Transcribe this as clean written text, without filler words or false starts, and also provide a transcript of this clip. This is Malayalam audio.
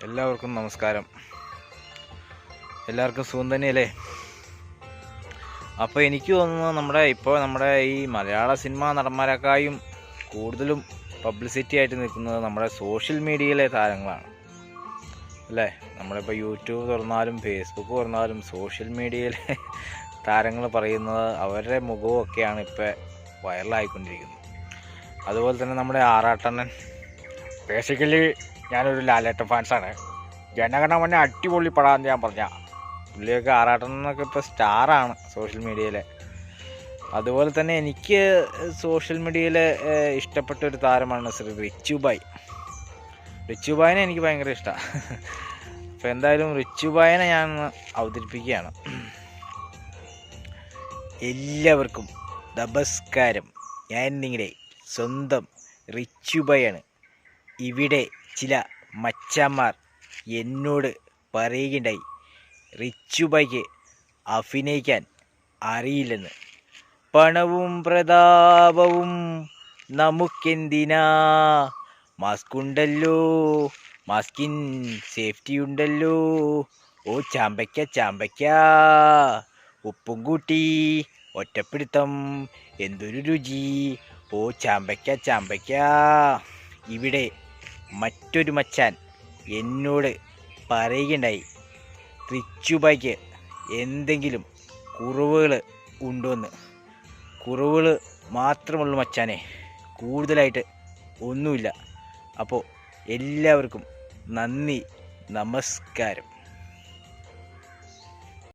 എല്ലാവർക്കും നമസ്കാരം. എല്ലാവർക്കും സുഖം തന്നെയല്ലേ? അപ്പോൾ എനിക്ക് തോന്നുന്നു നമ്മുടെ ഈ മലയാള സിനിമാ നടന്മാരെക്കാളും കൂടുതലും പബ്ലിസിറ്റി ആയിട്ട് നിൽക്കുന്നത് നമ്മുടെ സോഷ്യൽ മീഡിയയിലെ താരങ്ങളാണ് അല്ലേ. നമ്മളിപ്പോൾ യൂട്യൂബ് തുറന്നാലും ഫേസ്ബുക്ക് തുറന്നാലും സോഷ്യൽ മീഡിയയിലെ താരങ്ങൾ പറയുന്നത് അവരുടെ മുഖമൊക്കെയാണ് ഇപ്പോൾ വൈറലായിക്കൊണ്ടിരിക്കുന്നത്. അതുപോലെ തന്നെ നമ്മുടെ ആറാട്ടണ്ണൻ, ബേസിക്കലി ഞാനൊരു ലാലേട്ടൻ ഫാൻസാണ്. ജനഗണമന അടിപൊളി പടാന്ന് ഞാൻ പറഞ്ഞ പുള്ളിയൊക്കെ ആറാട്ടണ്ണനൊക്കെ ഇപ്പോൾ സ്റ്റാറാണ് സോഷ്യൽ മീഡിയയിലെ. അതുപോലെ തന്നെ എനിക്ക് സോഷ്യൽ മീഡിയയിലെ ഇഷ്ടപ്പെട്ട ഒരു താരമാണ് ശ്രീ റിച്ചുബായ്. റിച്ചുബായിനെ എനിക്ക് ഭയങ്കര ഇഷ്ടമാണ്. അപ്പോൾ എന്തായാലും റിച്ചുബായിനെ ഞാൻ അവതരിപ്പിക്കുകയാണ്. എല്ലാവർക്കും നമസ്കാരം. ഞാൻ നിങ്ങളുടെ സ്വന്തം റിച്ചുബായാണ്. ഇവിടെ ചില മച്ചാന്മാർ എന്നോട് പറയുകയുണ്ടായി, റിച്ചുബായ്ക്ക് അഭിനയിക്കാൻ അറിയില്ലെന്ന്. പണവും പ്രതാപവും നമുക്കെന്തിനാ, മാസ്ക് ഉണ്ടല്ലോ, മാസ്കിൻ സേഫ്റ്റി ഉണ്ടല്ലോ. ഓ ചാമ്പയ്ക്ക ഉപ്പും കൂട്ടി ഒറ്റപ്പിടുത്തം എന്തൊരു രുചി. ഓ ചാമ്പയ്ക്ക. ഇവിടെ മറ്റൊരു മച്ചാൻ എന്നോട് പറയുകയുണ്ടായി, റിച്ചുബായ്ക്ക് എന്തെങ്കിലും കുറവുകൾ ഉണ്ടോയെന്ന്. കുറവുകൾ മാത്രമുള്ളൂ മച്ചാനെ, കൂടുതലായിട്ട് ഒന്നുമില്ല. അപ്പോൾ എല്ലാവർക്കും നന്ദി, നമസ്കാരം.